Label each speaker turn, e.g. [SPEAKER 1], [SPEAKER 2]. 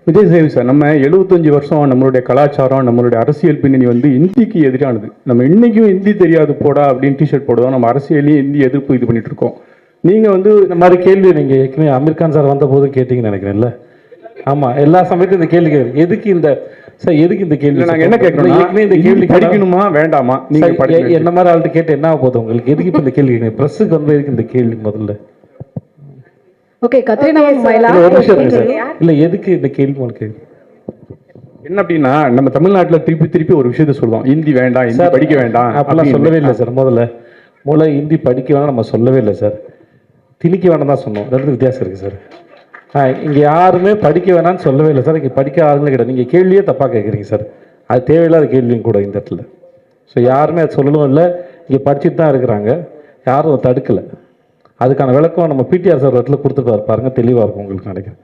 [SPEAKER 1] Vijay சேவி sir, நம்ம 75 வருஷம் நம்மளுடைய கலாச்சாரம், நம்மளுடைய அரசியல் பின்னணி வந்து இந்திக்கு எதிரானது. நம்ம இன்னைக்கும் இந்தி தெரியாது போடா அப்படின்னு டிஷர்ட் போடுவோம். நம்ம அரசியலையும் இந்தி எதிர்ப்பு இது பண்ணிட்டு இருக்கோம். நீங்க வந்து
[SPEAKER 2] இந்த மாதிரி கேள்வி நீங்க ஏற்கனவே அமீர் கான் சார் வந்த போதும் கேட்டீங்கன்னு நினைக்கிறேன்ல. ஆமா, எல்லா சமயத்தையும் இந்த கேள்வி கேட்குறேன். எதுக்கு இந்த சார், எதுக்கு இந்த கேள்வி?
[SPEAKER 1] நாங்க என்ன கேட்கணும்,
[SPEAKER 2] ஏற்கனவே இந்த கேள்வி
[SPEAKER 1] படிக்கணுமா வேண்டாமா? நீங்க
[SPEAKER 2] என்ன மாதிரி ஆள்கிட்ட கேட்டு என்ன ஆக போகுது உங்களுக்கு? எதுக்கு இப்ப இந்த கேள்வி கேட்குறீங்க? பிரஸுக்கு வந்து எதுக்கு இந்த கேள்வி முதல்ல?
[SPEAKER 3] ஓகே, கத்ரீனா மயிலா
[SPEAKER 2] ஒரு நிமிஷம் இருக்கு சார். இல்ல, எதுக்கு இந்த கேள்வி உங்களுக்கு?
[SPEAKER 1] என்ன அப்படின்னா, நம்ம தமிழ்நாட்டுல திருப்பி திருப்பி ஒரு விஷயத்த சொல்லுவோம், இந்தி வேண்டாம், இந்தி படிக்க வேண்டாம்
[SPEAKER 2] அப்பெல்லாம் சொல்லவே இல்லை சார். முதல்ல இந்தி படிக்க வேணாம் நம்ம சொல்லவே இல்லை சார். திணிக்க வேணாம் தான் சொன்னோம். ரெண்டு வித்தியாசம் இருக்கு சார். இங்கே யாருமே படிக்க வேணாம்னு சொல்லவே இல்லை சார். இங்கே படிக்க ஆளுங்களே கிடையாது. நீங்கள் கேள்வியே தப்பாக கேட்குறீங்க சார். அது தேவையில்லாத கேள்வியும் கூட இந்த இடத்துல. ஸோ யாருமே அது சொல்லவும் இல்லை. இங்கே படிச்சுட்டு தான் இருக்கிறாங்க. யாரும் தடுக்கலை. அதுக்கான விளக்கம் நம்ம பிடிஆர் சார் இடத்துல கொடுத்துட்டு பாருங்க, தெளிவாக இருக்கும் உங்களுக்கு நினைக்கிறேன்.